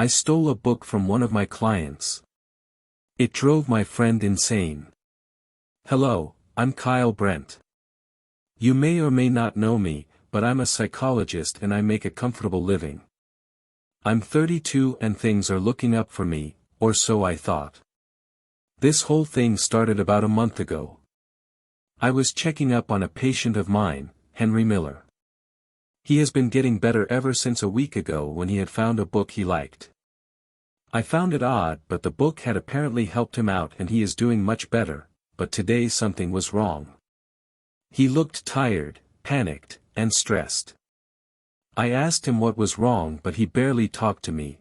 I stole a book from one of my clients. It drove my friend insane. Hello, I'm Kyle Brent. You may or may not know me, but I'm a psychologist and I make a comfortable living. I'm 32 and things are looking up for me, or so I thought. This whole thing started about a month ago. I was checking up on a patient of mine, Henry Miller. He has been getting better ever since a week ago when he had found a book he liked. I found it odd, but the book had apparently helped him out and he is doing much better, but today something was wrong. He looked tired, panicked, and stressed. I asked him what was wrong, but he barely talked to me.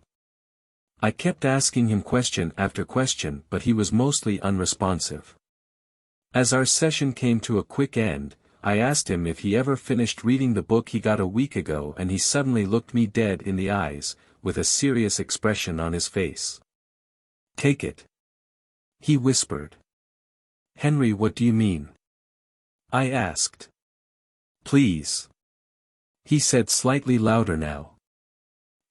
I kept asking him question after question, but he was mostly unresponsive. As our session came to a quick end, I asked him if he ever finished reading the book he got a week ago, and he suddenly looked me dead in the eyes, with a serious expression on his face. "Take it," he whispered. "Henry, what do you mean?" I asked. "Please," he said slightly louder now.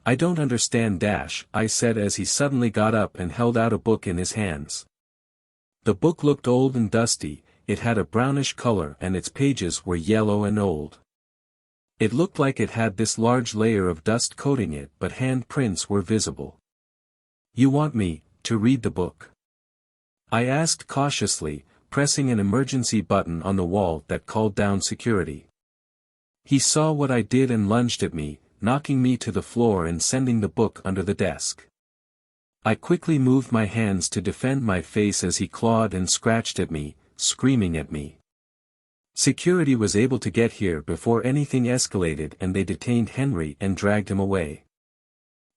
"I don't understand I said as he suddenly got up and held out a book in his hands. The book looked old and dusty, it had a brownish color and its pages were yellow and old. It looked like it had this large layer of dust coating it, but handprints were visible. "You want me to read the book?" I asked cautiously, pressing an emergency button on the wall that called down security. He saw what I did and lunged at me, knocking me to the floor and sending the book under the desk. I quickly moved my hands to defend my face as he clawed and scratched at me, screaming at me. Security was able to get here before anything escalated and they detained Henry and dragged him away.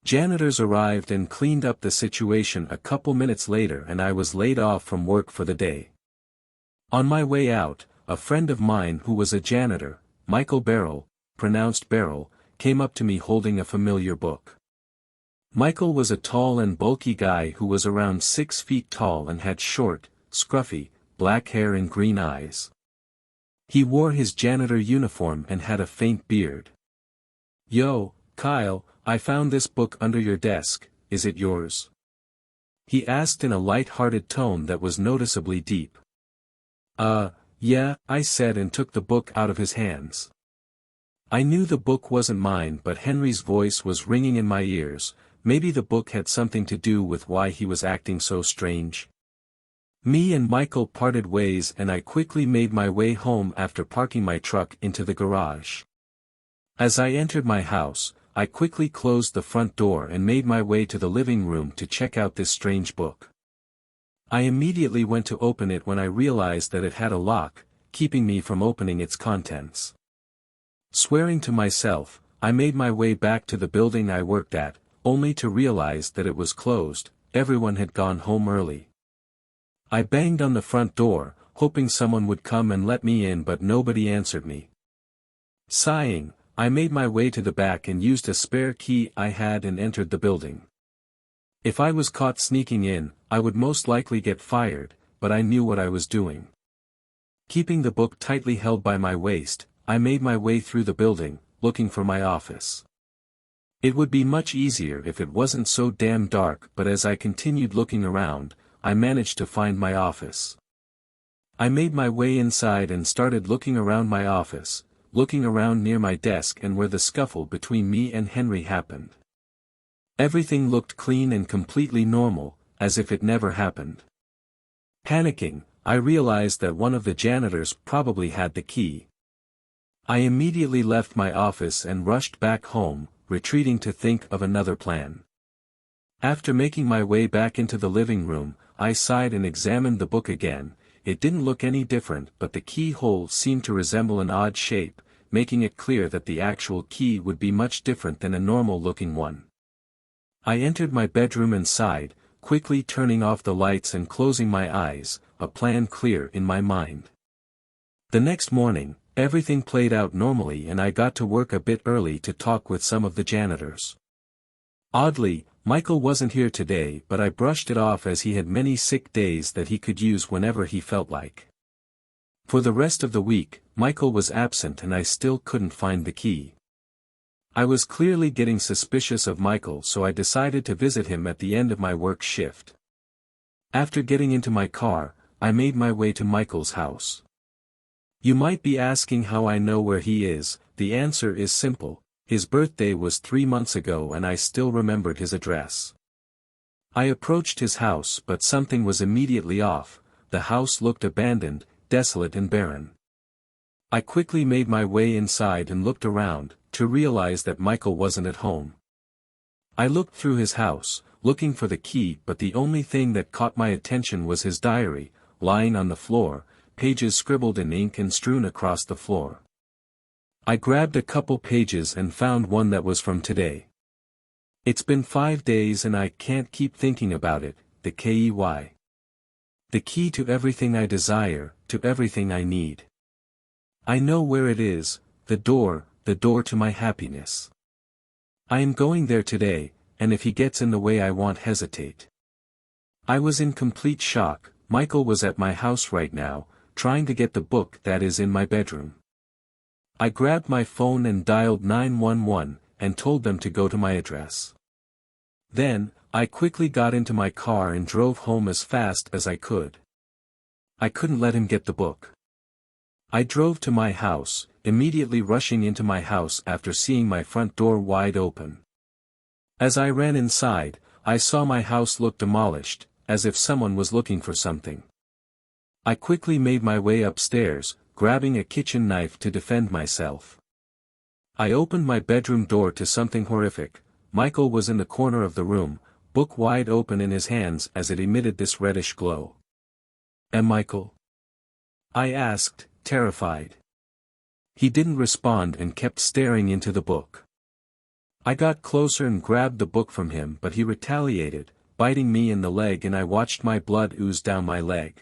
Janitors arrived and cleaned up the situation a couple minutes later and I was laid off from work for the day. On my way out, a friend of mine who was a janitor, Michael Barrel, pronounced Barrel, came up to me holding a familiar book. Michael was a tall and bulky guy who was around 6 feet tall and had short, scruffy, black hair and green eyes. He wore his janitor uniform and had a faint beard. "Yo, Kyle, I found this book under your desk, is it yours?" he asked in a light-hearted tone that was noticeably deep. Yeah," I said and took the book out of his hands. I knew the book wasn't mine, but Henry's voice was ringing in my ears. Maybe the book had something to do with why he was acting so strange. Me and Michael parted ways and I quickly made my way home after parking my truck into the garage. As I entered my house, I quickly closed the front door and made my way to the living room to check out this strange book. I immediately went to open it when I realized that it had a lock, keeping me from opening its contents. Swearing to myself, I made my way back to the building I worked at, only to realize that it was closed. Everyone had gone home early. I banged on the front door, hoping someone would come and let me in, but nobody answered me. Sighing, I made my way to the back and used a spare key I had and entered the building. If I was caught sneaking in, I would most likely get fired, but I knew what I was doing. Keeping the book tightly held by my waist, I made my way through the building, looking for my office. It would be much easier if it wasn't so damn dark, but as I continued looking around, I managed to find my office. I made my way inside and started looking around my office, looking around near my desk and where the scuffle between me and Henry happened. Everything looked clean and completely normal, as if it never happened. Panicking, I realized that one of the janitors probably had the key. I immediately left my office and rushed back home, retreating to think of another plan. After making my way back into the living room, I sighed and examined the book again. It didn't look any different, but the keyhole seemed to resemble an odd shape, making it clear that the actual key would be much different than a normal-looking one. I entered my bedroom and sighed, quickly turning off the lights and closing my eyes, a plan clear in my mind. The next morning, everything played out normally and I got to work a bit early to talk with some of the janitors. Oddly, Michael wasn't here today, but I brushed it off as he had many sick days that he could use whenever he felt like. For the rest of the week, Michael was absent and I still couldn't find the key. I was clearly getting suspicious of Michael, so I decided to visit him at the end of my work shift. After getting into my car, I made my way to Michael's house. You might be asking how I know where he is. The answer is simple. His birthday was 3 months ago and I still remembered his address. I approached his house, but something was immediately off. The house looked abandoned, desolate and barren. I quickly made my way inside and looked around, to realize that Michael wasn't at home. I looked through his house, looking for the key, but the only thing that caught my attention was his diary, lying on the floor, pages scribbled in ink and strewn across the floor. I grabbed a couple pages and found one that was from today. It's been 5 days and I can't keep thinking about it. The key. The key to everything I desire, to everything I need. I know where it is, the door to my happiness. I am going there today, and if he gets in the way I won't hesitate. I was in complete shock. Michael was at my house right now, trying to get the book that is in my bedroom. I grabbed my phone and dialed 911, and told them to go to my address. Then, I quickly got into my car and drove home as fast as I could. I couldn't let him get the book. I drove to my house, immediately rushing into my house after seeing my front door wide open. As I ran inside, I saw my house look demolished, as if someone was looking for something. I quickly made my way upstairs, grabbing a kitchen knife to defend myself. I opened my bedroom door to something horrific. Michael was in the corner of the room, book wide open in his hands as it emitted this reddish glow. Michael?" I asked, terrified. He didn't respond and kept staring into the book. I got closer and grabbed the book from him, but he retaliated, biting me in the leg, and I watched my blood ooze down my leg.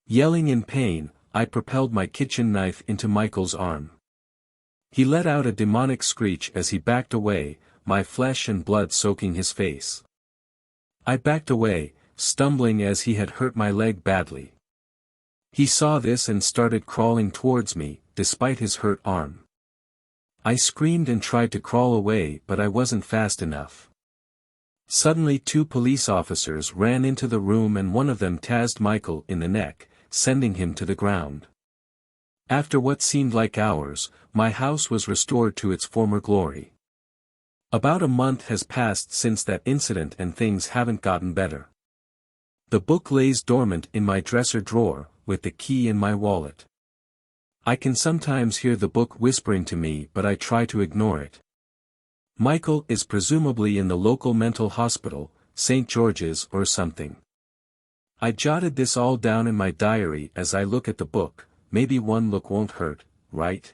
Yelling in pain, I propelled my kitchen knife into Michael's arm. He let out a demonic screech as he backed away, my flesh and blood soaking his face. I backed away, stumbling as he had hurt my leg badly. He saw this and started crawling towards me, despite his hurt arm. I screamed and tried to crawl away, but I wasn't fast enough. Suddenly 2 police officers ran into the room and one of them tased Michael in the neck, sending him to the ground. After what seemed like hours, my house was restored to its former glory. About a month has passed since that incident and things haven't gotten better. The book lays dormant in my dresser drawer, with the key in my wallet. I can sometimes hear the book whispering to me, but I try to ignore it. Michael is presumably in the local mental hospital, St. George's or something. I jotted this all down in my diary as I look at the book. Maybe one look won't hurt, right?